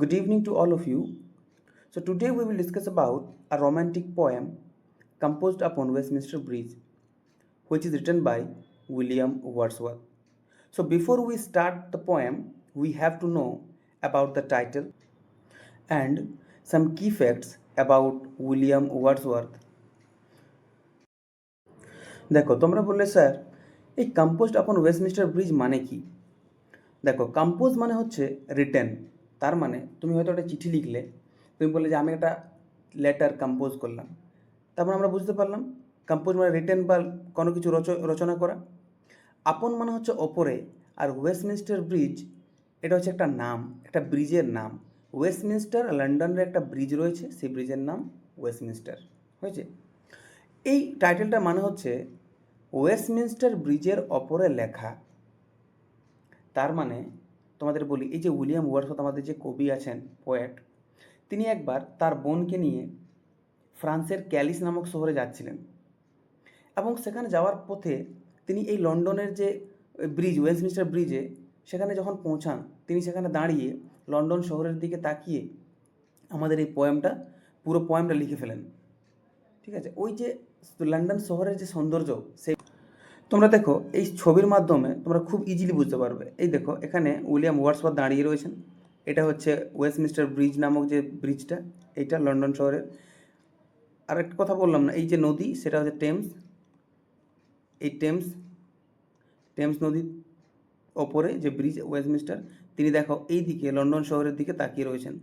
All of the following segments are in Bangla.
Good evening to all of you. So today we will discuss about a romantic poem composed upon Westminster Bridge, which is written by William Wordsworth. So before we start the poem, we have to know about the title and some key facts about William Wordsworth. দেখো তোমরা বললে স্যার এই কম্পোজড আপন ওয়েস্টমিনিস্টার ব্রিজ মানে কি? দেখো কম্পোজ মানে হচ্ছে রিটেন। তার মানে তুমি হয়তো একটা চিঠি লিখলে, তুমি বললে যে আমি একটা লেটার কম্পোজ করলাম, তারপর আমরা বুঝতে পারলাম কম্পোজ মানে রিটেন বা কোনো কিছু রচনা করা। আপন মানে হচ্ছে ওপরে, আর ওয়েস্টমিনিস্টার ব্রিজ এটা হচ্ছে একটা নাম, একটা ব্রিজের নাম। ওয়েস্টমিনিস্টার লন্ডনের একটা ব্রিজ রয়েছে, সেই ব্রিজের নাম ওয়েস্টমিনিস্টার হয়েছে। এই টাইটেলটা মানে হচ্ছে ওয়েস্টমিনিস্টার ব্রিজের ওপরে লেখা। তার মানে তোমাদের বলি, এই যে উইলিয়াম ওয়ার্ডসওয়ার্থ আমাদের যে কবি আছেন, পোয়েট, তিনি একবার তার বোনকে নিয়ে ফ্রান্সের ক্যালিস নামক শহরে যাচ্ছিলেন, এবং সেখানে যাওয়ার পথে তিনি এই লন্ডনের যে ব্রিজ, ওয়েস্টমিনিস্টার ব্রিজে, সেখানে যখন পৌঁছান তিনি সেখানে দাঁড়িয়ে লন্ডন শহরের দিকে তাকিয়ে আমাদের এই পোয়েমটা, পুরো পোয়েমটা লিখে ফেলেন। ঠিক আছে, ওই যে লন্ডন শহরের যে সৌন্দর্য, সেই তোমরা দেখো এই ছবির মাধ্যমে তোমরা খুব ইজিলি বুঝতে পারবে। এই দেখো এখানে উইলিয়াম ওয়ার্ডসওয়ার্থ দাঁড়িয়ে রয়েছেন, এটা হচ্ছে ওয়েস্টমিনিস্টার ব্রিজ নামক যে ব্রিজটা, এইটা লন্ডন শহরের। আর একটা কথা বললাম না, এই যে নদী সেটা হচ্ছে টেমস। এই টেমস টেমস নদীর ওপরে যে ব্রিজ ওয়েস্টমিনিস্টার, তিনি দেখো এই দিকে লন্ডন শহরের দিকে তাকিয়ে রয়েছেন।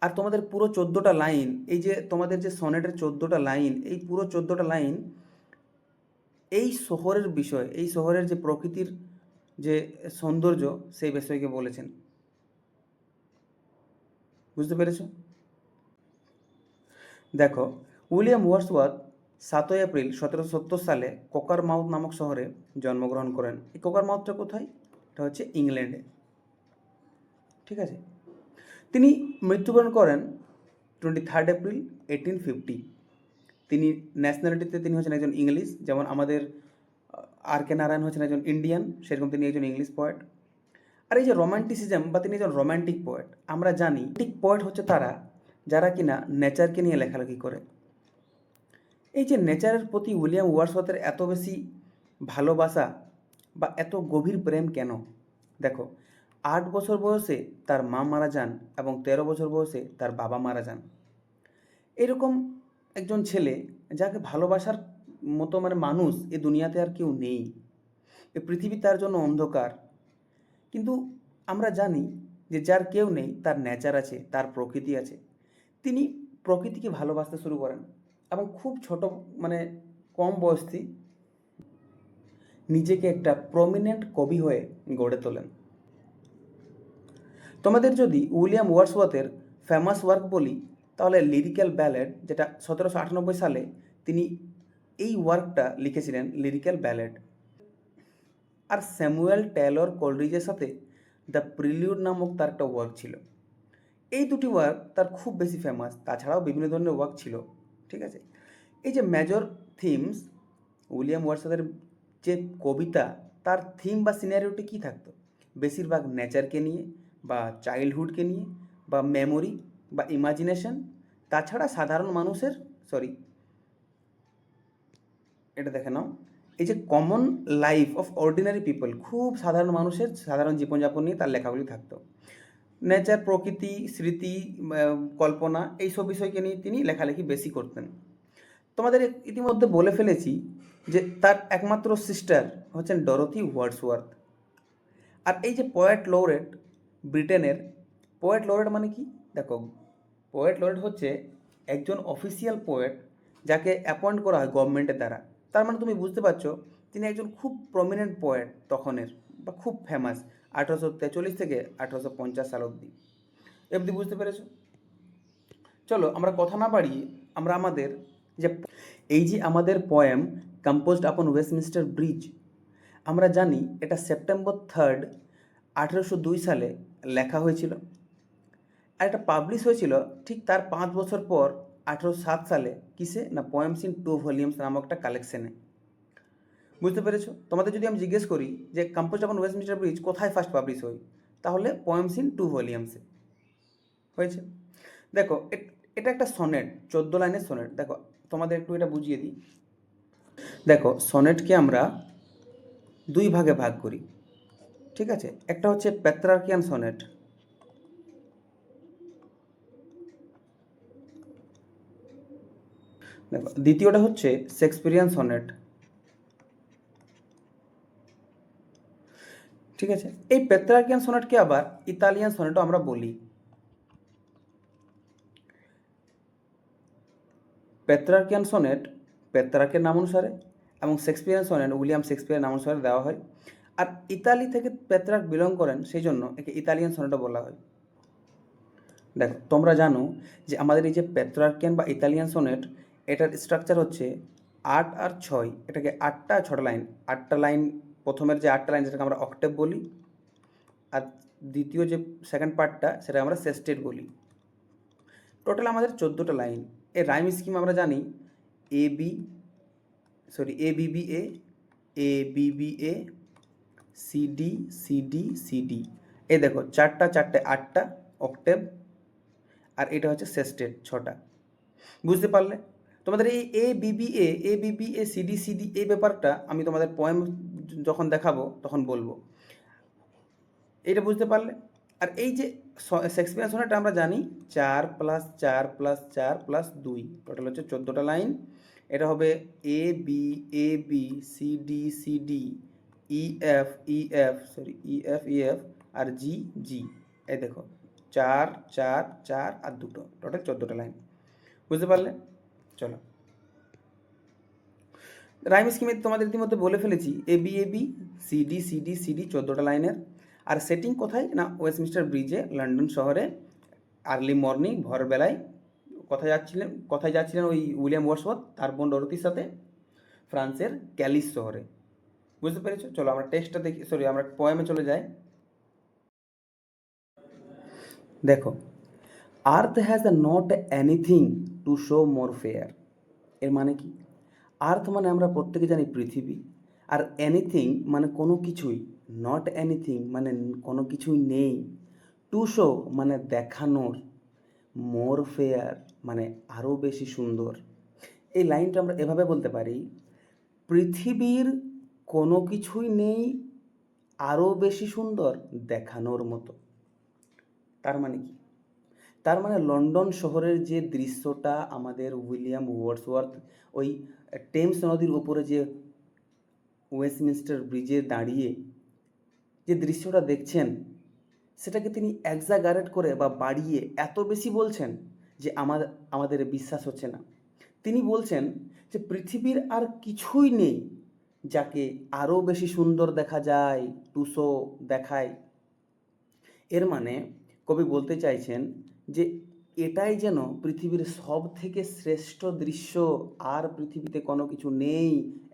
আর তোমাদের পুরো 14টা লাইন, এই যে তোমাদের যে সনেটের 14টা লাইন, এই পুরো 14টা লাইন এই শহরের বিষয়, এই শহরের যে প্রকৃতির যে সৌন্দর্য, সেই বিষয়কে বলেছেন। বুঝতে পেরেছ? দেখো উইলিয়াম ওয়ার্ডসওয়ার্থ 7 এপ্রিল 1770 সালে কোকারমাউথ নামক শহরে জন্মগ্রহণ করেন। এই কোকারমাউথটা কোথায়? এটা হচ্ছে ইংল্যান্ডে। ঠিক আছে, তিনি মৃত্যুবরণ করেন 23 এপ্রিল 1850। তিনি ন্যাশনালিটিতে তিনি হচ্ছেন একজন ইংলিশ, যেমন আমাদের আর কে নারায়ণ হচ্ছেন একজন ইন্ডিয়ান, সেরকম তিনি একজন ইংলিশ পোয়েট। আর এই যে রোমান্টিসিজম বা তিনি একজন রোম্যান্টিক পোয়েট, আমরা জানি রোমান্টিক পোয়েট হচ্ছে তারা যারা কিনা নেচারকে নিয়ে লেখালেখি করে। এই যে নেচারের প্রতি উইলিয়াম ওয়ার্ডসওয়ার্থের এত বেশি ভালোবাসা বা এত গভীর প্রেম কেন? দেখো 8 বছর বয়সে তার মা মারা যান এবং 13 বছর বয়সে তার বাবা মারা যান। এরকম একজন ছেলে যাকে ভালোবাসার মতো মানে মানুষ এ দুনিয়াতে আর কেউ নেই, এ পৃথিবী তার জন্য অন্ধকার। কিন্তু আমরা জানি যে যার কেউ নেই তার নেচার আছে, তার প্রকৃতি আছে। তিনি প্রকৃতিকে ভালোবাসতে শুরু করেন এবং খুব ছোট মানে কম বয়সী নিজেকে একটা প্রমিনেন্ট কবি হয়ে গড়ে তোলেন। তোমাদের যদি উইলিয়াম ওয়ার্ডসওয়ার্থের ফেমাস ওয়ার্ক বলি, তাহলে লিরিক্যাল ব্যালেড, যেটা 1798 সালে তিনি এই ওয়ার্কটা লিখেছিলেন, লিরিক্যাল ব্যালেড। আর স্যামুয়েল টেলর কোলরিজের সাথে দ্য প্রিলিউড নামক তার একটা ওয়ার্ক ছিল। এই দুটি ওয়ার্ক তার খুব বেশি ফেমাস, তাছাড়াও বিভিন্ন ধরনের ওয়ার্ক ছিল। ঠিক আছে, এই যে মেজর থিমস, উইলিয়াম ওয়ার্ডসওয়ার্থের যে কবিতা, তার থিম বা সিনারিওটি কী থাকতো? বেশিরভাগ নেচারকে নিয়ে বা চাইল্ডহুডকে নিয়ে বা মেমোরি বা ইমাজিনেশন, তাছাড়া সাধারণ মানুষের, সরি এটা দেখে নাও, এই যে common life of ordinary people, খুব সাধারণ মানুষের সাধারণ জীবনযাপন নিয়ে তার লেখাগুলি থাকতো। নেচার, প্রকৃতি, স্মৃতি, কল্পনা, এইসব বিষয়কে নিয়ে তিনি লেখালেখি বেশি করতেন। তোমাদের ইতিমধ্যে বলে ফেলেছি যে তার একমাত্র সিস্টার হচ্ছেন ডরোথি ওয়ার্ডসওয়ার্থ। আর এই যে পোয়েট লরেট, ব্রিটেনের পোয়েট লরেট মানে কি? দেখো পোয়েট লরেট হচ্ছে একজন অফিসিয়াল পোয়েট যাকে অ্যাপয়েন্ট করা হয় গভর্নমেন্টের দ্বারা। তার মানে তুমি বুঝতে পারছো তিনি একজন খুব প্রমিনেন্ট পোয়েট তখনের, বা খুব ফেমাস 1843 থেকে 1850 সাল অবধি। অবধি বুঝতে পেরেছো? চলো আমরা কথা না বাড়িয়ে আমরা আমাদের যে এই যে আমাদের পোয়েম কম্পোজড আপন ওয়েস্টমিনিস্টার ব্রিজ, আমরা জানি এটা সেপ্টেম্বর 3, 1802 সালে লেখা হয়েছিল। আর এটা পাবলিশ হয়েছিল ঠিক তার 5 বছর পর 1807 সালে। কিসে না? পোয়েমস ইন 2 ভলিউমস নামক একটা কালেকশনে। বুঝতে পেরেছো? তোমাদের যদি আমি জিজ্ঞেস করি যে কম্পোজড আপন ওয়েস্টমিনিস্টার ব্রিজ কোথায় ফার্স্ট পাবলিশ হয়, তাহলে পোয়েমস ইন 2 ভলিউমসে। হয়েছে। দেখো এটা একটা সনেট, 14 লাইনের সনেট। দেখো তোমাদের একটু এটা বুঝিয়ে দিই। দেখো সনেটকে আমরা দুই ভাগে ভাগ করি, ঠিক আছে? একটা হচ্ছে পেত্রার্কিয়ান সনেট, দেখো দ্বিতীয়টা হচ্ছে শেক্সপিয়ারিয়ান সনেট, ঠিক আছে? এই পেত্রার্কিয়ান সনেটকে আবার ইতালিয়ান সনেটও আমরা বলি। পেত্রার্কিয়ান সনেট পেত্রার্কের নাম অনুসারে এবং শেক্সপিয়ারিয়ান সনেট উইলিয়াম শেক্সপিয়ারের নাম অনুসারে দেওয়া হয়। আর ইতালি থেকে পেত্রার্ক বিলং করেন, সেই জন্য একে ইতালিয়ান সনেটও বলা হয়। দেখো তোমরা জানো যে আমাদের এই যে পেত্রার্কিয়ান বা ইতালিয়ান সনেট, এটার স্ট্রাকচার হচ্ছে 8 আর 6, এটাকে 8টা 6টা লাইন। 8টা লাইন, প্রথমের যে 8টা লাইন যেটাকে আমরা অক্টেভ বলি, আর দ্বিতীয় যে সেকেন্ড পার্টটা সেটা আমরা সেস্টেট বলি। টোটাল আমাদের 14টা লাইন। এর রাইম স্কিম আমরা জানি A B B A C D. এই দেখো 4টা 4টে 8টা অক্টেভ, আর এটা হচ্ছে সেস্টেট 6টা। বুঝতে পারলে? তোমাদের এই সি ডি এই ব্যাপারটা আমি তোমাদের পোয়েম যখন দেখাবো তখন বলবো। এইটা বুঝতে পারলে? আর এই যে শেক্সপিয়ার সনেট আমরা জানি 4 + 4 + 4 + 2, টোটাল হচ্ছে 14টা লাইন। এটা হবে A B C D E F আর জি। এই দেখো 4 4 4 আর 2টো, টোটাল 14টা লাইন। বুঝতে পারলে? চলো, রাইম স্কিমে তোমাদের ইতিমধ্যে বলে ফেলেছি এ বি সি ডি 14টা লাইনের। আর সেটিং কোথায় না, ওয়েস্টমিনস্টার ব্রিজে, লন্ডন শহরে, আর্লি মর্নিং, ভোরবেলায়। কোথায় যাচ্ছিলেন ওই উইলিয়াম ওয়ার্ডসওয়ার্থ তার বোন ডরোথির সাথে? ফ্রান্সের ক্যালিস শহরে। বুঝতে পেরেছো? চলো আমরা টেক্সটটা দেখি, আমরা পোয়েমে চলে যাই। দেখো, আর্থ has not anything to show more fair. এর মানে কি? আর্থ মানে আমরা প্রত্যেকে জানি পৃথিবী, আর এনিথিং মানে কোনো কিছুই, নট এনিথিং মানে কোনো কিছুই নেই, টু শো মানে দেখানোর, মোর ফেয়ার মানে আরও বেশি সুন্দর। এই লাইনটা আমরা এভাবে বলতে পারি, পৃথিবীর কোনো কিছুই নেই আরও বেশি সুন্দর দেখানোর মতো। তার মানে কি? তার মানে লন্ডন শহরের যে দৃশ্যটা আমাদের উইলিয়াম ওয়ার্ডসওয়ার্থ ওই টেমস নদীর উপরে যে ওয়েস্টমিনস্টার ব্রিজে দাঁড়িয়ে যে দৃশ্যটা দেখছেন, সেটাকে তিনি এক্সাগারেট করে বা বাড়িয়ে এত বেশি বলছেন যে আমাদের বিশ্বাস হচ্ছে না। তিনি বলছেন যে পৃথিবীর আর কিছুই নেই যাকে আরও বেশি সুন্দর দেখা যায়, টুসো দেখায়। এর মানে কবি বলতে চাইছেন যে এটাই যেন পৃথিবীর সব থেকে শ্রেষ্ঠ দৃশ্য, আর পৃথিবীতে কোনো কিছু নেই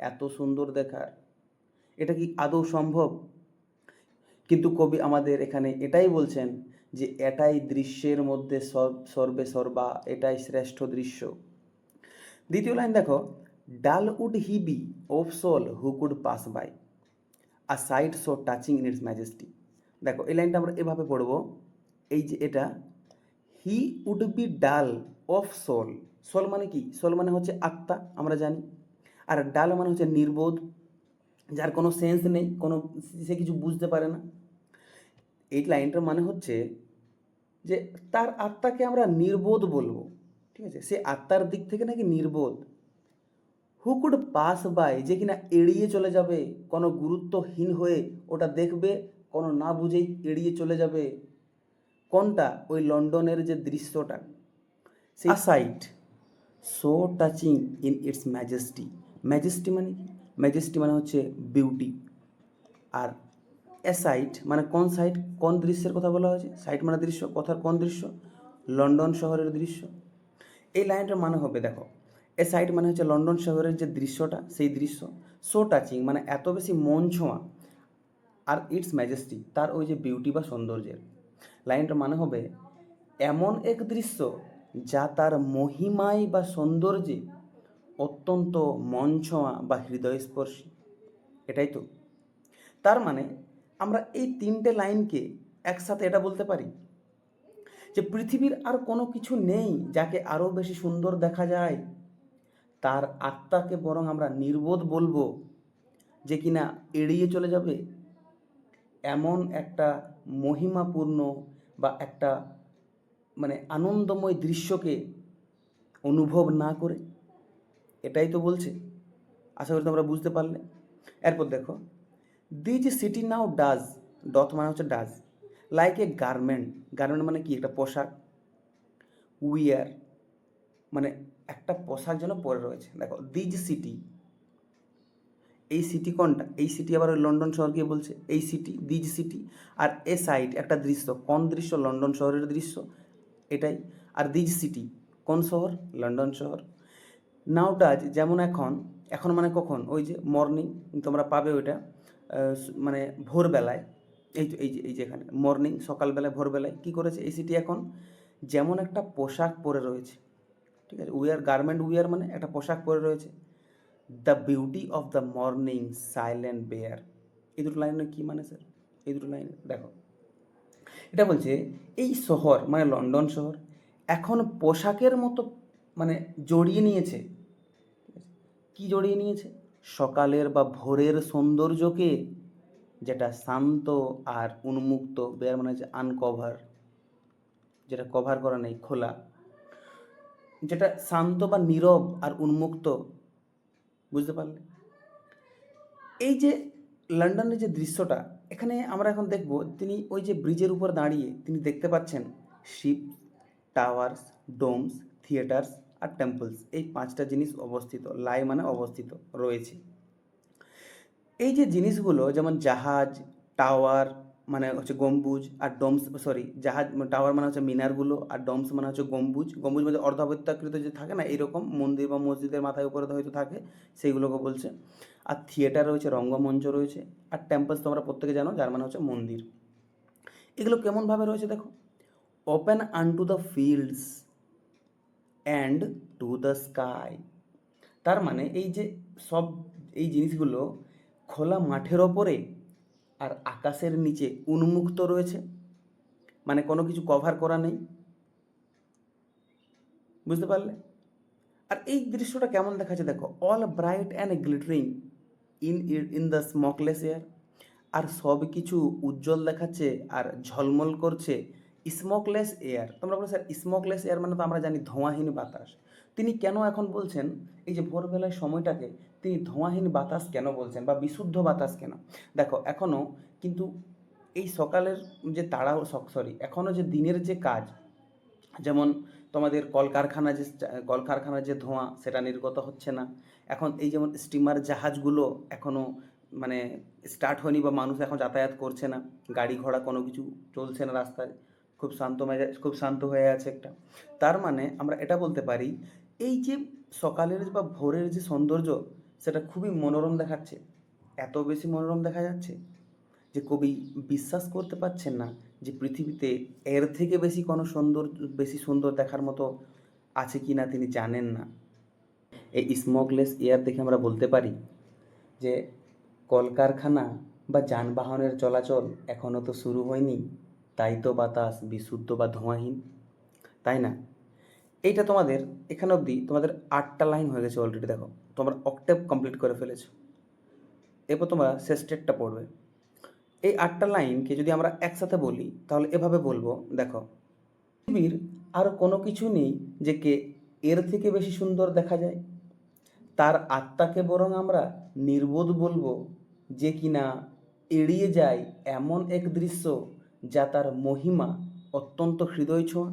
এত সুন্দর দেখার। এটা কি আদৌ সম্ভব? কিন্তু কবি আমাদের এখানে এটাই বলছেন যে এটাই দৃশ্যের মধ্যে সর্বে সর্বা, এটাই শ্রেষ্ঠ দৃশ্য। দ্বিতীয় লাইন দেখো, dull would he be of soul who could pass by a sight so touching in its majesty. দেখো এই লাইনটা আমরা এভাবে পড়বো, এই যে এটা, he would be dull of soul. Soul মানে কি? সোল মানে হচ্ছে আত্মা, আমরা জানি। আর ডাল মানে হচ্ছে নির্বোধ, যার কোনো সেন্স নেই, সে কিছু বুঝতে পারে না। এই লাইনটার মানে হচ্ছে যে তার আত্মাকে আমরা নির্বোধ বলবো, ঠিক আছে? সে আত্মার দিক থেকে নাকি নির্বোধ। হু কুড পাস বাই, যে কিনা এড়িয়ে চলে যাবে, কোনো গুরুত্বহীন হয়ে ওটা দেখবে, কোনো না বুঝেই এড়িয়ে চলে যাবে। কোনটা? ওই লন্ডনের যে দৃশ্যটা, সেই sight so touching in its majesty. Majesty মানে কি? ম্যাজেস্টি মানে হচ্ছে বিউটি। আর এ সাইট মানে কোন সাইট, কোন দৃশ্যের কথা বলা হয়েছে? সাইট মানে দৃশ্য, কথার কোন দৃশ্য? লন্ডন শহরের দৃশ্য। এই লাইনটার মানে হবে, দেখো, এ সাইট মানে হচ্ছে লন্ডন শহরের যে দৃশ্যটা, সেই দৃশ্য। সো টাচিং মানে এত বেশি মন ছোঁয়া, আর ইটস ম্যাজেস্টি তার ওই যে বিউটি বা সৌন্দর্যের। লাইনটার মানে হবে এমন এক দৃশ্য যা তার মহিমায় বা সৌন্দর্যে অত্যন্ত মন ছোঁয়া বা হৃদয়স্পর্শী। এটাই তো। তার মানে আমরা এই তিনটে লাইনকে একসাথে এটা বলতে পারি যে পৃথিবীর আর কোনো কিছু নেই যাকে আরও বেশি সুন্দর দেখা যায়, তার আত্মাকে বরং আমরা নির্বোধ বলবো, যে কিনা এড়িয়ে চলে যাবে এমন একটা মহিমাপূর্ণ বা একটা মানে আনন্দময় দৃশ্যকে অনুভব না করে। এটাই তো বলছে। আশা করি তোমরা বুঝতে পারলে। এরপর দেখো, দিজ সিটি নাও ডাজ, ডথ মানে হচ্ছে does, like a garment, garment মানে কি, একটা পোশাক, উইয়ার মানে একটা পোশাক যেন পরে রয়েছে। দেখো দিজ সিটি, এই সিটি কোনটা, এই সিটি আবার ওই লন্ডন শহরকে বলছে এই সিটি, দিজ সিটি। আর এ সাইড একটা দৃশ্য, কোন দৃশ্য, লন্ডন শহরের দৃশ্য এটাই। আর দিজ সিটি কোন শহর, লন্ডন শহর। নাও ডাজ যেমন এখন, এখন মানে কখন, ওই যে মর্নিং, তোমরা পাবে ওইটা মানে ভোরবেলায়, এই তো এই যে এখানে মর্নিং, সকালবেলায় ভোরবেলায় কী করেছে এই সিটি এখন, যেমন একটা পোশাক পরে রয়েছে। ঠিক আছে, উইয়ার, গার্মেন্ট উইয়ার মানে একটা পোশাক পরে রয়েছে। The beauty of the morning silent bare, এই দুটো লাইনের কী মানে স্যার, এই দুটো লাইন দেখো, এটা বলছে এই শহর মানে লন্ডন শহর এখন পোশাকের মতো মানে জড়িয়ে নিয়েছে। কি জড়িয়ে নিয়েছে, সকালের বা ভোরের সৌন্দর্যকে, যেটা শান্ত আর উন্মুক্ত, বেয়ার মানে হচ্ছে আনকভার, যেটা কভার করা নেই, খোলা, যেটা শান্ত বা নীরব আর উন্মুক্ত। বুঝতে পারলে? এই যে লন্ডনের যে দৃশ্যটা, এখানে আমরা এখন দেখব, তিনি ওই যে ব্রিজের উপর দাঁড়িয়ে তিনি দেখতে পাচ্ছেন শিপ, টাওয়ার্স, ডোমস, থিয়েটার্স আর টেম্পলস, এই পাঁচটা জিনিস অবস্থিত, লাই মানে অবস্থিত রয়েছে। এই যে জিনিসগুলো যেমন জাহাজ, টাওয়ার মানে হচ্ছে গম্বুজ, আর ডোমস, সরি জাহাজ, টাওয়ার মানে হচ্ছে মিনারগুলো, আর ডোমস মানে হচ্ছে গম্বুজ, গম্বুজ মানে অর্ধাবৃত্তাকৃত যে থাকে না এরকম মন্দির বা মসজিদের মাথায় উপরে হয়তো থাকে, সেইগুলোকে বলছে। আর থিয়েটার রয়েছে, রঙ্গমঞ্চ রয়েছে, আর টেম্পলস তোমরা প্রত্যেকে জানো, যার মানে হচ্ছে মন্দির। এগুলো কেমনভাবে রয়েছে দেখো, open আনটু the fields and to the sky. তার মানে এই যে সব এই জিনিসগুলো খোলা মাঠের ওপরে আর আকাশের নিচে উন্মুক্ত রয়েছে, মানে কোনো কিছু কভার করা নেই। বুঝতে পারলে? আর এই দৃশ্যটা কেমন দেখাচ্ছে দেখো, all bright and glittering in in the smokeless air, আর সব কিছু উজ্জ্বল দেখাচ্ছে আর ঝলমল করছে স্মোকলেস এয়ার। তোমরা বলো স্যার স্মোকলেস এয়ার মানে তো আমরা জানি ধোঁয়াহীন বাতাস। তিনি কেন এখন বলছেন এই যে ভোরবেলার সময়টাকে তিনি ধোঁয়াহীন বাতাস কেন বলছেন বা বিশুদ্ধ বাতাস কেন? দেখো এখনও কিন্তু এই সকালের যে তাড়া, সরি এখনও যে দিনের যে কাজ, যেমন তোমাদের কলকারখানার যে ধোঁয়া সেটা নির্গত হচ্ছে না। এখন এই যেমন স্টিমার জাহাজগুলো এখনও মানে স্টার্ট হয়নি বা মানুষ এখন যাতায়াত করছে না, গাড়ি ঘোড়া কোনো কিছু চলছে না রাস্তায়, খুব শান্ত মেজাজ, খুব শান্ত হয়ে আছে একটা। তার মানে আমরা এটা বলতে পারি এই যে সকালের বা ভোরের যে সৌন্দর্য সেটা খুবই মনোরম দেখাচ্ছে, এত বেশি মনোরম দেখা যাচ্ছে যে কবি বিশ্বাস করতে পারছেন না যে পৃথিবীতে এর থেকে বেশি কোনো সুন্দর, বেশি সুন্দর দেখার মতো আছে কি না তিনি জানেন না। এই স্মোকলেস এয়ার দেখে আমরা বলতে পারি যে কলকারখানা বা যানবাহনের চলাচল এখনও তো শুরু হয়নি, তাই তো বাতাস বিশুদ্ধ বা ধোঁয়াহীন, তাই না? এইটা তোমাদের এখানে অবধি তোমাদের 8টা লাইন হয়ে গেছে অলরেডি। দেখো তোমরা অক্টেভ কমপ্লিট করে ফেলেছো। এরপর তোমরা শেষ স্টেটটা পড়বে। এই 8টা লাইনকে যদি আমরা একসাথে বলি তাহলে এভাবে বলবো, দেখো পৃথিবীর আর কোনো কিছু নেই যে কে এর থেকে বেশি সুন্দর দেখা যায়, তার আত্মাকে বরং আমরা নির্বোধ বলবো, যে কিনা এড়িয়ে যায় এমন এক দৃশ্য যা তার মহিমা অত্যন্ত হৃদয় ছোঁয়া।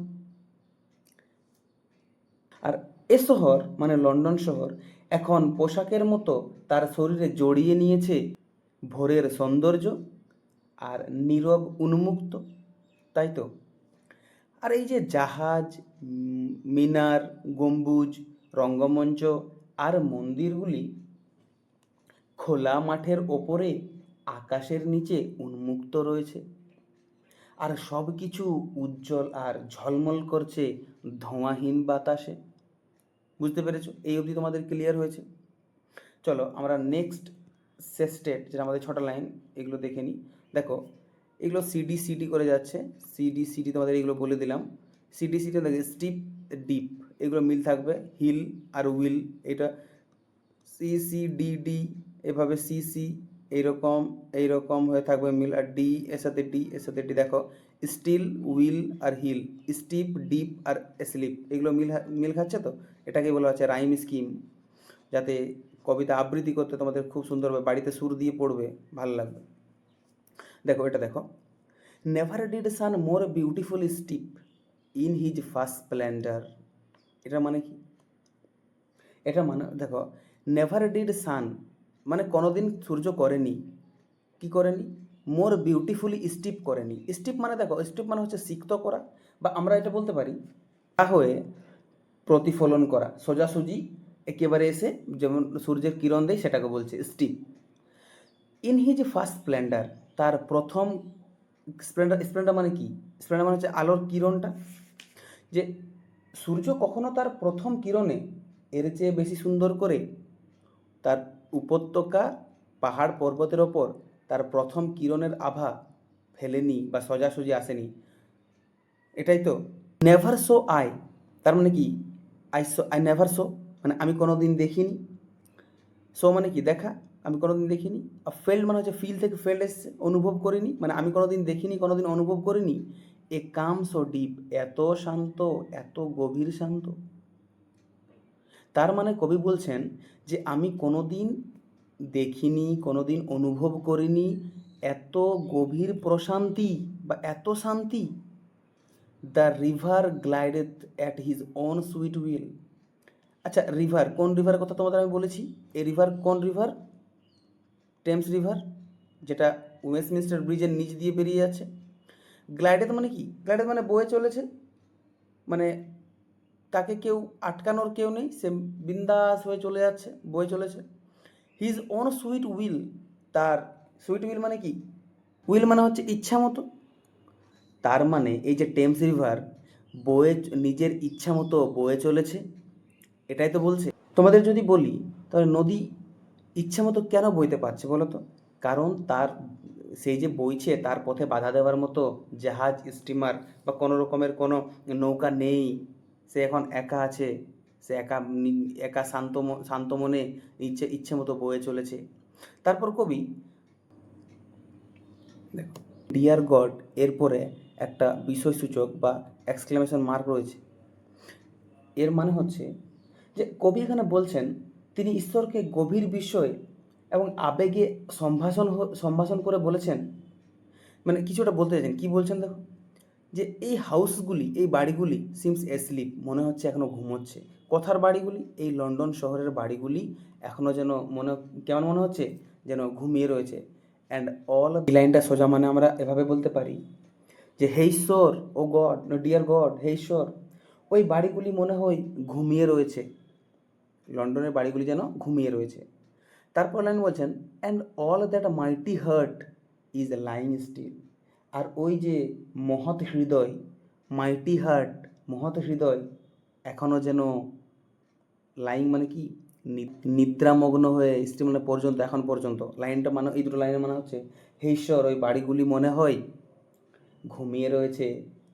আর এ শহর মানে লন্ডন শহর এখন পোশাকের মতো তার শরীরে জড়িয়ে নিয়েছে ভোরের সৌন্দর্য আর নীরব উন্মুক্ত, তাই তো? আর এই যে জাহাজ, মিনার, গম্বুজ, রঙ্গমঞ্চ আর মন্দিরগুলি খোলা মাঠের ওপরে আকাশের নিচে উন্মুক্ত রয়েছে, আর সব কিছু উজ্জ্বল আর ঝলমল করছে ধোঁয়াহীন বাতাসে। বুঝতে পেরেছো? এই অবধি তোমাদের ক্লিয়ার হয়েছে? চলো আমরা নেক্সট শেষ স্টেট, যেটা আমাদের 6টা লাইন, এগুলো দেখে নিই। দেখো এগুলো সিডি সিডি করে যাচ্ছে, সিডি সিডি তোমাদের এগুলো বলে দিলাম। সিডিসিটা দেখে স্টিপ, ডিপ, এগুলো মিল থাকবে। হিল আর উইল, এটা সি সি ডি ডি, এভাবে সি সি, এইরকম এইরকম হয়ে থাকবে মিল। আর ডি এর সাথে ডি এর সাথে ডি, দেখো স্টিল, উইল আর হিল, স্টিপ, ডিপ আর স্লিপ, এগুলো মিল খাচ্ছে। তো এটাকে বলা হচ্ছে রাইম স্কিম, যাতে কবিতা আবৃত্তি করতে তোমাদের খুব সুন্দর হবে, বাড়িতে সুর দিয়ে পড়বে, ভালো লাগবে। দেখো এটা দেখো, never did sun more beautiful steep in his first splendour. এটা মানে কি? এটা মানে দেখো, নেভার ডিড সান মানে কোনোদিন সূর্য করেনি, কি করেনি? মোর বিউটিফুলি স্টিপ করেনি। স্টিপ মানে দেখো, স্টিপ মানে হচ্ছে সিক্ত করা, বা আমরা এটা বলতে পারি তা হয়ে প্রতিফলন করা, সোজাসুজি একেবারে এসে যেমন সূর্যের কিরণ দেয়, সেটাকে বলছে steep. In his first splendour, তার প্রথম স্প্লেন্ডার। স্প্লেন্ডার মানে কি? স্প্লেন্ডার মানে হচ্ছে আলোর কিরণটা। যে সূর্য কখনো তার প্রথম কিরণে এর চেয়ে বেশি সুন্দর করে তার উপত্যকা, পাহাড় পর্বতের ওপর তার প্রথম কিরণের আভা ফেলেনি বা সোজাসুজি আসেনি, এটাই তো। নেভার শো আই, তার মানে কি? আই নেভার শো মানে আমি কোনো দিন দেখিনি। শো মানে কি? দেখা, আমি কোনোদিন দেখিনি। আর ফেল্ড মানে হচ্ছে ফিল থেকে ফেল্ড এসছে, অনুভব করিনি, মানে আমি কোনোদিন দেখিনি, কোনোদিন অনুভব করিনি। এ কাম সো ডিপ, এত শান্ত, এত গভীর শান্ত। তার মানে কবি বলছেন যে আমি কোনোদিন দেখিনি, কোনোদিন অনুভব করিনি এত গভীর প্রশান্তি বা এত শান্তি। The river glideth at his own sweet will. আচ্ছা, রিভার, কোন রিভারের কথা তোমাদের আমি বলেছি? এই রিভার কোন রিভার? টেমস রিভার, যেটা ওয়েস্টমিনস্টার ব্রিজের নিচ দিয়ে বেরিয়ে যাচ্ছে। গ্লাইডেথ মানে কি? গ্লাইডেথ মানে বয়ে চলেছে, মানে তাকে কেউ আটকানোর কেউ নেই, সে বিন্দাস হয়ে চলে যাচ্ছে, বয়ে চলেছে। হিজ ওন সুইট উইল, তার সুইট উইল মানে কি? উইল মানে হচ্ছে ইচ্ছা মতো। তার মানে এই যে টেমস রিভার বয়ে নিজের ইচ্ছা মতো বয়ে চলেছে, এটাই তো বলছে। তোমাদের যদি বলি তাহলে নদী ইচ্ছা মতো কেন বইতে পারছে বলো তো? কারণ তার সেই যে বইছে তার পথে বাধা দেওয়ার মতো জাহাজ, স্টিমার বা কোনো রকমের কোনো নৌকা নেই। সে এখন একা আছে, সে একা একা শান্ত মনে ইচ্ছে মতো বয়ে চলেছে। তারপর কবি দেখো, ডিয়ার গড এরপরে একটা বিস্ময়সূচক বা এক্সক্লেমেশন মার্ক রয়েছে। এর মানে হচ্ছে যে কবি এখানে বলছেন তিনি ঈশ্বরকে গভীর বিষয় এবং আবেগে সম্ভাষণ করে বলেছেন, মানে কিছুটা বলতে চাইছেন। কী বলছেন দেখো, যে এই হাউসগুলি, এই বাড়িগুলি সিমস এসলিপ, মনে হচ্ছে এখনও ঘুমোচ্ছে। কথার বাড়িগুলি, এই লন্ডন শহরের বাড়িগুলি এখনও যেন কেমন মনে হচ্ছে? যেন ঘুমিয়ে রয়েছে। অ্যান্ড অল, এই লাইনটা সোজা মানে আমরা এভাবে বলতে পারি যে হে ঈশ্বর, ও গড, ডিয়ার গড, হে ঈশ্বর, ওই বাড়িগুলি মনে হয় ঘুমিয়ে রয়েছে, লন্ডনের বাড়িগুলি যেন ঘুমিয়ে রয়েছে। তারপর লাইন বলছেন and all that mighty heart is lying still. আর ওই যে মহৎ হৃদয়, মাইটি হার্ট, মহৎ হৃদয় এখনও যেন লাইং মানে কি? নিদ্রামগ্ন হয়ে, স্টিল মানে পর্যন্ত, এখন পর্যন্ত। লাইনটা মানে, এই দুটো লাইনের মানে হচ্ছে হে ঈশ্বর, ওই বাড়িগুলি মনে হয় ঘুমিয়ে রয়েছে,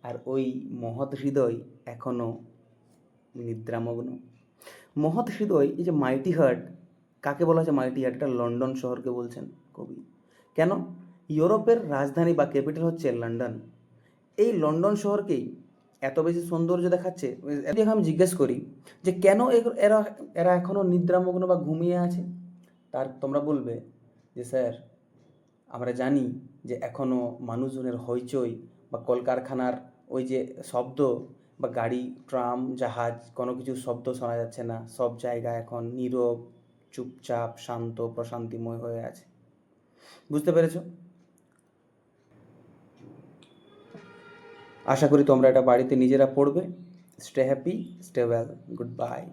আর ওই মহৎ হৃদয় এখনও নিদ্রামগ্ন। মহৎ হৃদয়, এই যে মাইটি হার্ট, কাকে বলা হচ্ছে মাইটি হার্ট? এটা লন্ডন শহরকে বলছেন কবি। কেন? ইউরোপের রাজধানী বা ক্যাপিটাল হচ্ছে লন্ডন। এই লন্ডন শহরকেই এত বেশি সৌন্দর্য দেখাচ্ছে। যদি আমি জিজ্ঞেস করি যে কেন এরা এরা এখনও নিদ্রামগ্ন বা ঘুমিয়ে আছে, তার তোমরা বলবে যে স্যার, আমরা জানি যে এখনও মানুষজনের হইচই বা কলকারখানার ওই যে শব্দ, বা গাড়ি, ট্রাম, জাহাজ, কোনো কিছু শব্দ শোনা যাচ্ছে না। সব জায়গা এখন নীরব, চুপচাপ, শান্ত, প্রশান্তিময় হয়ে আছে। বুঝতে পেরেছো? আশা করি তোমরা এটা বাড়িতে নিজেরা পড়বে। Stay happy, stay well, good bye.